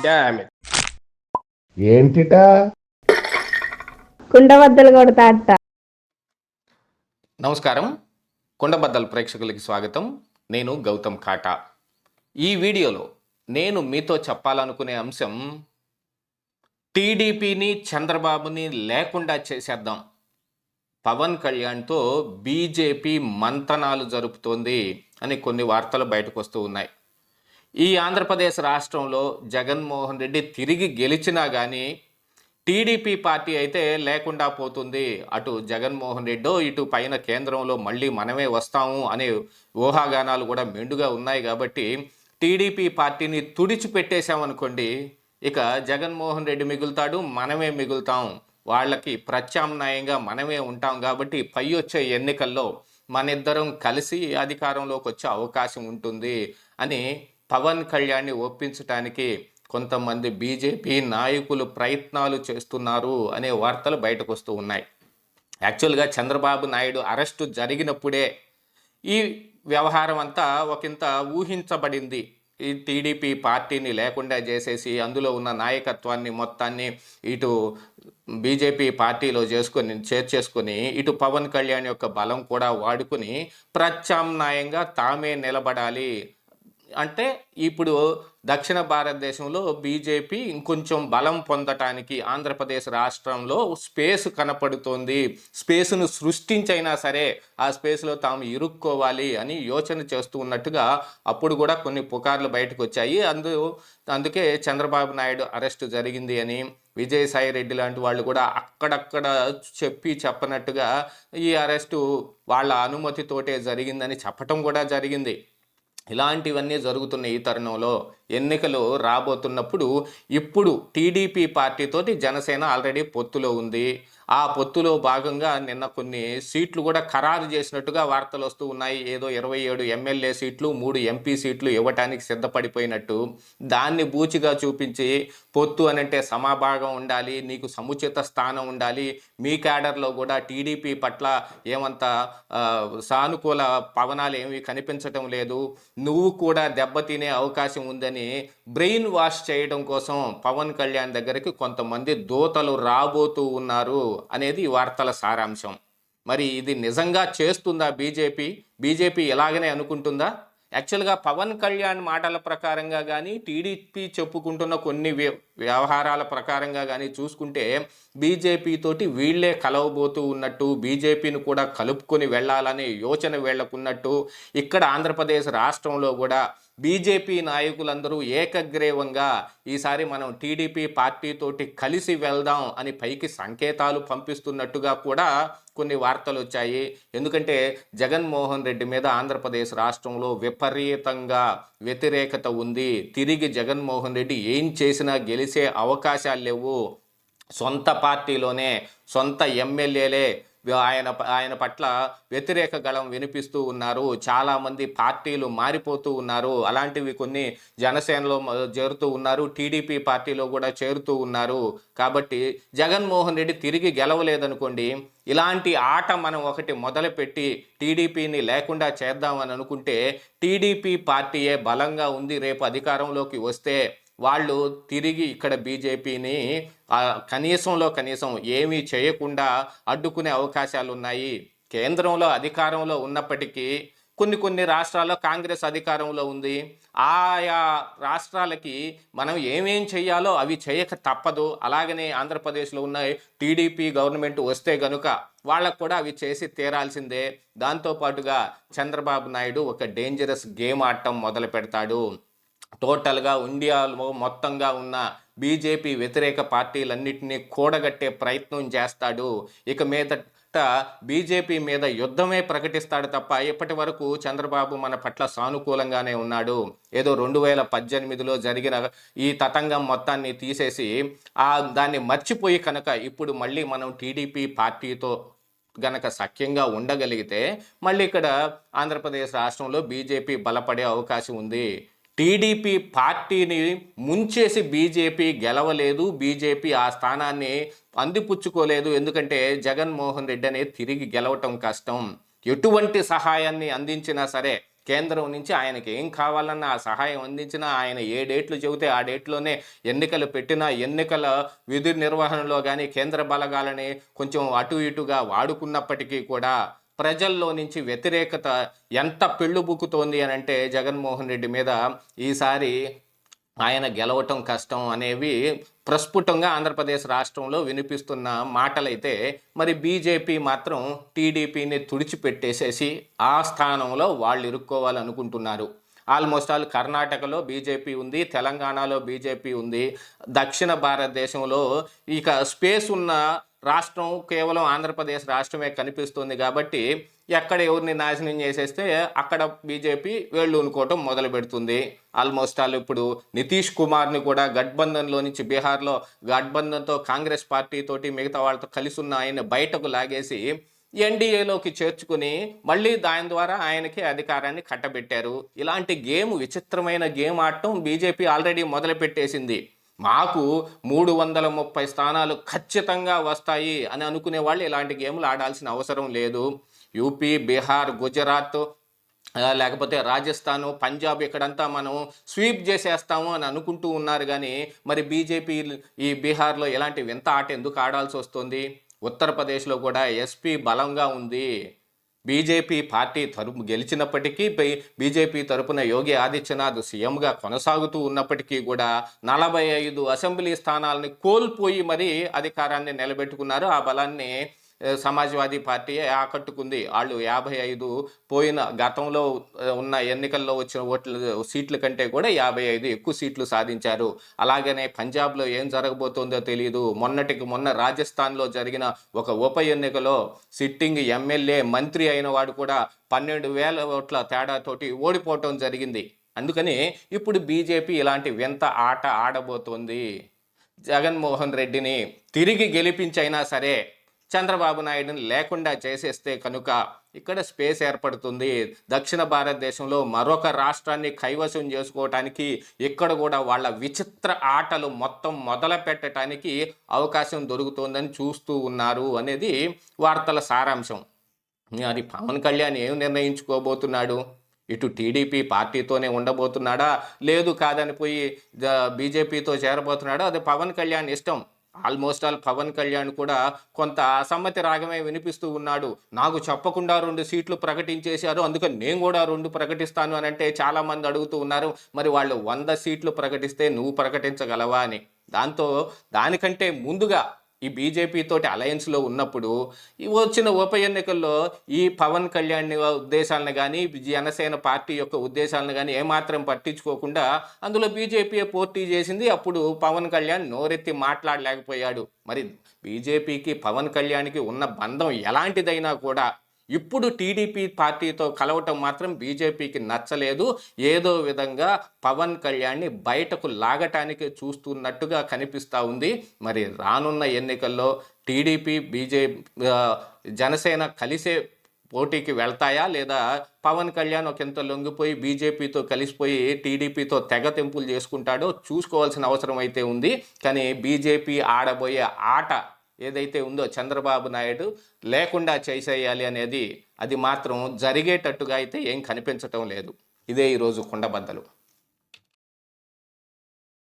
Damn it. ఏంటిటా కుండబద్దలు కొడతా అత్త. నమస్కారం, కుండబద్దల ప్రేక్షకులకి స్వాగతం. నేను గౌతమ్ కాటా. ఈ వీడియోలో నేను మీతో చెప్పాలనుకునే అంశం, టీడీపీని చంద్రబాబుని లేకుండా చేసేద్దాం, పవన్ కళ్యాణ్తో బీజేపీ మంతనాలు జరుపుతోంది అని కొన్ని వార్తలు బయటకు వస్తూ ఉన్నాయి. ఈ ఆంధ్రప్రదేశ్ రాష్ట్రంలో జగన్మోహన్ రెడ్డి తిరిగి గెలిచినా కానీ టీడీపీ పార్టీ అయితే లేకుండా పోతుంది. అటు జగన్మోహన్ రెడ్డో ఇటు పైన కేంద్రంలో మళ్ళీ మనమే వస్తాము అనే ఊహాగానాలు కూడా మెండుగా ఉన్నాయి. కాబట్టి టీడీపీ పార్టీని తుడిచిపెట్టేశామనుకోండి, ఇక జగన్మోహన్ రెడ్డి మిగులుతాడు, మనమే మిగులుతాం, వాళ్ళకి ప్రత్యామ్నాయంగా మనమే ఉంటాం. కాబట్టి పై వచ్చే ఎన్నికల్లో మనిద్దరం కలిసి అధికారంలోకి వచ్చే అవకాశం ఉంటుంది అని పవన్ కళ్యాణ్ని ఒప్పించడానికి కొంతమంది బీజేపీ నాయకులు ప్రయత్నాలు చేస్తున్నారు అనే వార్తలు బయటకు వస్తూ ఉన్నాయి. యాక్చువల్గా చంద్రబాబు నాయుడు అరెస్టు జరిగినప్పుడే ఈ వ్యవహారం అంతా ఒకంత ఊహించబడింది. ఈ టీడీపీ పార్టీని లేకుండా చేసేసి అందులో ఉన్న నాయకత్వాన్ని మొత్తాన్ని ఇటు బీజేపీ పార్టీలో చేర్చేసుకొని ఇటు పవన్ కళ్యాణ్ యొక్క బలం కూడా వాడుకుని ప్రత్యామ్నాయంగా తామే నిలబడాలి. అంటే ఇప్పుడు దక్షిణ భారతదేశంలో బీజేపీ ఇంకొంచెం బలం పొందటానికి ఆంధ్రప్రదేశ్ రాష్ట్రంలో స్పేస్ కనపడుతోంది, స్పేస్ను సృష్టించైనా సరే ఆ స్పేస్లో తాము ఇరుక్కోవాలి అని యోచన చేస్తూ ఉన్నట్టుగా అప్పుడు కూడా కొన్ని పుకార్లు బయటకు వచ్చాయి. అందుకే చంద్రబాబు నాయుడు అరెస్టు జరిగింది అని విజయసాయి రెడ్డి లాంటి వాళ్ళు కూడా అక్కడక్కడ చెప్పనట్టుగా ఈ అరెస్టు వాళ్ళ అనుమతితోటే జరిగిందని చెప్పటం కూడా జరిగింది. ఇలాంటివన్నీ జరుగుతున్న ఈ తరుణంలో ఎన్నికలు రాబోతున్నప్పుడు ఇప్పుడు టీడీపీ పార్టీతోటి జనసేన ఆల్రెడీ పొత్తులో ఉంది. ఆ పొత్తులో భాగంగా నిన్న కొన్ని సీట్లు కూడా ఖరారు చేసినట్టుగా వార్తలు వస్తూ ఉన్నాయి. ఏదో 27 ఎమ్మెల్యే సీట్లు, 3 ఎంపీ సీట్లు ఇవ్వటానికి సిద్ధపడిపోయినట్టు దాన్ని బూచిగా చూపించి పొత్తు అనంటే సమభాగం ఉండాలి, నీకు సముచిత స్థానం ఉండాలి, మీ క్యాడర్లో కూడా టీడీపీ పట్ల ఏమంత సానుకూల పవనాలు ఏమీ కనిపించటం లేదు, నువ్వు కూడా దెబ్బతినే అవకాశం ఉందని బ్రెయిన్ వాష్ చేయడం కోసం పవన్ కళ్యాణ్ దగ్గరికి కొంతమంది దూతలు రాబోతూ ఉన్నారు అనేది ఈ వార్తల సారాంశం. మరి ఇది నిజంగా చేస్తుందా బీజేపీ ఎలాగనే అనుకుంటుందా? యాక్చువల్గా పవన్ కళ్యాణ్ మాటల ప్రకారంగా కానీ టీడీపీ చెప్పుకుంటున్న కొన్ని వ్యవహారాల ప్రకారంగా కానీ చూసుకుంటే బీజేపీ తోటి వీళ్లే కలవబోతూ ఉన్నట్టు, బీజేపీని కూడా కలుపుకొని వెళ్ళాలనే యోచన వీళ్లకున్నట్టు, ఇక్కడ ఆంధ్రప్రదేశ్ రాష్ట్రంలో కూడా బీజేపీ నాయకులందరూ ఏకగ్రీవంగా ఈసారి మనం టీడీపీ పార్టీతోటి కలిసి వెళ్దాం అని పైకి సంకేతాలు పంపిస్తున్నట్టుగా కూడా కొన్ని వార్తలు వచ్చాయి. ఎందుకంటే జగన్మోహన్ రెడ్డి మీద ఆంధ్రప్రదేశ్ రాష్ట్రంలో విపరీతంగా వ్యతిరేకత ఉంది. తిరిగి జగన్మోహన్ రెడ్డి ఏం చేసినా గెలిచే అవకాశాలు లేవు. సొంత పార్టీలోనే సొంత ఎమ్మెల్యేలే ఆయన పట్ల వ్యతిరేక గళం వినిపిస్తూ ఉన్నారు. చాలామంది పార్టీలు మారిపోతూ ఉన్నారు. అలాంటివి కొన్ని జనసేనలో చేరుతూ ఉన్నారు, టీడీపీ పార్టీలో కూడా చేరుతూ ఉన్నారు. కాబట్టి జగన్మోహన్ రెడ్డి తిరిగి గెలవలేదనుకోండి, ఇలాంటి ఆట మనం ఒకటి మొదలుపెట్టి టీడీపీని లేకుండా చేద్దామని అనుకుంటే టీడీపీ పార్టీయే బలంగా ఉంది. రేపు అధికారంలోకి వస్తే వాళ్ళు తిరిగి ఇక్కడ బీజేపీని కనీసం ఏమీ చేయకుండా అడ్డుకునే అవకాశాలు ఉన్నాయి. కేంద్రంలో అధికారంలో ఉన్నప్పటికీ కొన్ని రాష్ట్రాల్లో కాంగ్రెస్ అధికారంలో ఉంది. ఆయా రాష్ట్రాలకి మనం ఏమేం చేయాలో అవి చేయక తప్పదు. అలాగనే ఆంధ్రప్రదేశ్లో ఉన్న టీడీపీ గవర్నమెంట్ వస్తే గనుక వాళ్ళకు కూడా అవి చేసి తీరాల్సిందే. దాంతోపాటుగా చంద్రబాబు నాయుడు ఒక డేంజరస్ గేమ్ ఆడటం మొదలు పెడతాడు. టోటల్గా ఇండియాలో మొత్తంగా ఉన్న బీజేపీ వ్యతిరేక పార్టీలన్నింటినీ కూడగట్టే ప్రయత్నం చేస్తాడు. ఇక మీదట బీజేపీ మీద యుద్ధమే ప్రకటిస్తాడు తప్ప ఇప్పటి వరకు చంద్రబాబు మన పట్ల సానుకూలంగానే ఉన్నాడు. ఏదో 2018లో జరిగిన ఈ తతంగం మొత్తాన్ని తీసేసి దాన్ని మర్చిపోయి కనుక ఇప్పుడు మళ్ళీ మనం టీడీపీ పార్టీతో గనక సఖ్యంగా ఉండగలిగితే మళ్ళీ ఇక్కడ ఆంధ్రప్రదేశ్ రాష్ట్రంలో బీజేపీ బలపడే అవకాశం ఉంది. టీడీపీ పార్టీని ముంచేసి బీజేపీ గెలవలేదు, బీజేపీ ఆ స్థానాన్ని అందిపుచ్చుకోలేదు. ఎందుకంటే జగన్మోహన్ రెడ్డి అనేది తిరిగి గెలవటం కష్టం. ఎటువంటి సహాయాన్ని అందించినా సరే కేంద్రం నుంచి ఆయనకి ఏం కావాలన్నా ఆ సహాయం అందించినా, ఆయన ఏ డేట్లు చెబితే ఆ డేట్లోనే ఎన్నికలు పెట్టినా, ఎన్నికల విధి నిర్వహణలో కానీ కేంద్ర బలగాలని కొంచెం అటు ఇటుగా వాడుకున్నప్పటికీ కూడా ప్రజల్లో నుంచి వ్యతిరేకత ఎంత పెళ్ళుబుక్కుతోంది అని అంటే జగన్మోహన్ రెడ్డి మీద ఈసారి ఆయన గెలవటం కష్టం అనేవి ప్రస్ఫుటంగా ఆంధ్రప్రదేశ్ రాష్ట్రంలో వినిపిస్తున్న మాటలైతే, మరి బీజేపీ మాత్రం టీడీపీని తుడిచిపెట్టేసేసి ఆ స్థానంలో వాళ్ళు ఇరుక్కోవాలనుకుంటున్నారు. ఆల్మోస్ట్ ఆల్ కర్ణాటకలో బీజేపీ ఉంది, తెలంగాణలో బీజేపీ ఉంది. దక్షిణ భారతదేశంలో ఇక స్పేస్ ఉన్న రాష్ట్రం కేవలం ఆంధ్రప్రదేశ్ రాష్ట్రమే కనిపిస్తుంది కాబట్టి ఎక్కడ ఎవరిని నాశనం చేసేస్తే అక్కడ బీజేపీ వేళ్ళు ఉనుకోవటం మొదలు పెడుతుంది. ఆల్మోస్ట్ ఆల్ ఇప్పుడు నితీష్ కుమార్ని కూడా గఠబంధన్లో నుంచి బీహార్లో గఠబంధన్తో కాంగ్రెస్ పార్టీతోటి మిగతా వాళ్ళతో కలిసి ఉన్న ఆయన బయటకు లాగేసి ఎన్డీఏలోకి చేర్చుకుని మళ్ళీ దాని ద్వారా ఆయనకి అధికారాన్ని కట్టబెట్టారు. ఇలాంటి విచిత్రమైన గేమ్ ఆడటం బీజేపీ ఆల్రెడీ మొదలుపెట్టేసింది. మాకు 330 స్థానాలు ఖచ్చితంగా వస్తాయి అని అనుకునే వాళ్ళు ఇలాంటి గేమ్లు ఆడాల్సిన అవసరం లేదు. యూపీ, బీహార్, గుజరాత్, లేకపోతే రాజస్థాన్, పంజాబ్ ఇక్కడంతా మనం స్వీప్ చేసేస్తాము అని అనుకుంటూ ఉన్నారు. కానీ మరి బీజేపీ ఈ బీహార్లో ఎలాంటి వింత ఆట ఎందుకు ఆడాల్సి వస్తుంది? ఉత్తరప్రదేశ్లో కూడా ఎస్పీ బలంగా ఉంది. బీజేపీ పార్టీ గెలిచినప్పటికీ బీజేపీ తరపున యోగి ఆదిత్యనాథ్ సీఎంగా కొనసాగుతూ ఉన్నప్పటికీ కూడా 45 అసెంబ్లీ స్థానాలని కోల్పోయి మరీ అధికారాన్ని నిలబెట్టుకున్నారు. ఆ బలాన్ని సమాజ్వాదీ పార్టీ ఆకట్టుకుంది. వాళ్ళు 55 పోయిన గతంలో ఉన్న ఎన్నికల్లో వచ్చిన సీట్ల కంటే కూడా 55 ఎక్కువ సీట్లు సాధించారు. అలాగనే పంజాబ్లో ఏం జరగబోతోందో తెలియదు. మొన్నటికి మొన్న రాజస్థాన్లో జరిగిన ఒక ఉప ఎన్నికలో సిట్టింగ్ ఎమ్మెల్యే మంత్రి అయిన వాడు కూడా 12,000 ఓట్ల తేడాతోటి ఓడిపోవటం జరిగింది. అందుకని ఇప్పుడు బీజేపీ ఇలాంటి వింత ఆట ఆడబోతోంది. జగన్మోహన్ రెడ్డిని తిరిగి గెలిపించైనా సరే చంద్రబాబు నాయుడుని లేకుండా చేసేస్తే కనుక ఇక్కడ స్పేస్ ఏర్పడుతుంది. దక్షిణ భారతదేశంలో మరొక రాష్ట్రాన్ని కైవసం చేసుకోవటానికి ఇక్కడ కూడా వాళ్ళ విచిత్ర ఆటలు మొత్తం మొదలు పెట్టడానికి అవకాశం దొరుకుతుందని చూస్తూ ఉన్నారు అనేది వార్తల సారాంశం. అది పవన్ కళ్యాణ్ ఏం నిర్ణయించుకోబోతున్నాడు? ఇటు టీడీపీ పార్టీతోనే ఉండబోతున్నాడా, లేదు కాదని పోయి బీజేపీతో చేరబోతున్నాడా? అది పవన్ కళ్యాణ్ ఇష్టం. ఆల్మోస్ట్ ఆల్ పవన్ కళ్యాణ్ కూడా కొంత అసమ్మతి రాగమే వినిపిస్తూ ఉన్నాడు. నాకు చెప్పకుండా 2 సీట్లు ప్రకటించేశారు, అందుకని నేను కూడా 2 ప్రకటిస్తాను అని అంటే చాలామంది అడుగుతూ ఉన్నారు. మరి వాళ్ళు 100 సీట్లు ప్రకటిస్తే నువ్వు ప్రకటించగలవా అని. దానికంటే ముందుగా ఈ బీజేపీ తోటి అలయన్స్లో ఉన్నప్పుడు వచ్చిన ఉప ఎన్నికల్లో ఈ పవన్ కళ్యాణ్ ఉద్దేశాలను కానీ జనసేన పార్టీ యొక్క ఉద్దేశాలను కానీ ఏమాత్రం పట్టించుకోకుండా అందులో బీజేపీ పోటీ చేసింది. అప్పుడు పవన్ కళ్యాణ్ నోరెత్తి మాట్లాడలేకపోయాడు. మరి బీజేపీకి పవన్ కళ్యాణ్కి ఉన్న బంధం ఎలాంటిదైనా కూడా ఇప్పుడు టీడీపీ పార్టీతో కలవటం మాత్రం బీజేపీకి నచ్చలేదు. ఏదో విధంగా పవన్ కళ్యాణ్ని బయటకు లాగటానికి చూస్తున్నట్టుగా కనిపిస్తూ ఉంది. మరి రానున్న ఎన్నికల్లో టీడీపీ జనసేన కలిసే పోటీకి వెళ్తాయా, లేదా పవన్ కళ్యాణ్ ఒకంత లొంగిపోయి బీజేపీతో కలిసిపోయి టీడీపీతో తెగ తెంపులు చేసుకుంటాడో చూసుకోవాల్సిన అవసరం అయితే ఉంది. కానీ బీజేపీ ఆడబోయే ఆట ఏదైతే ఉందో చంద్రబాబు నాయుడు లేకుండా చేసేయాలి అనేది అది మాత్రం జరిగేటట్టుగా అయితే ఏం కనిపించటం లేదు. ఇదే ఈరోజు కుండబద్దలు.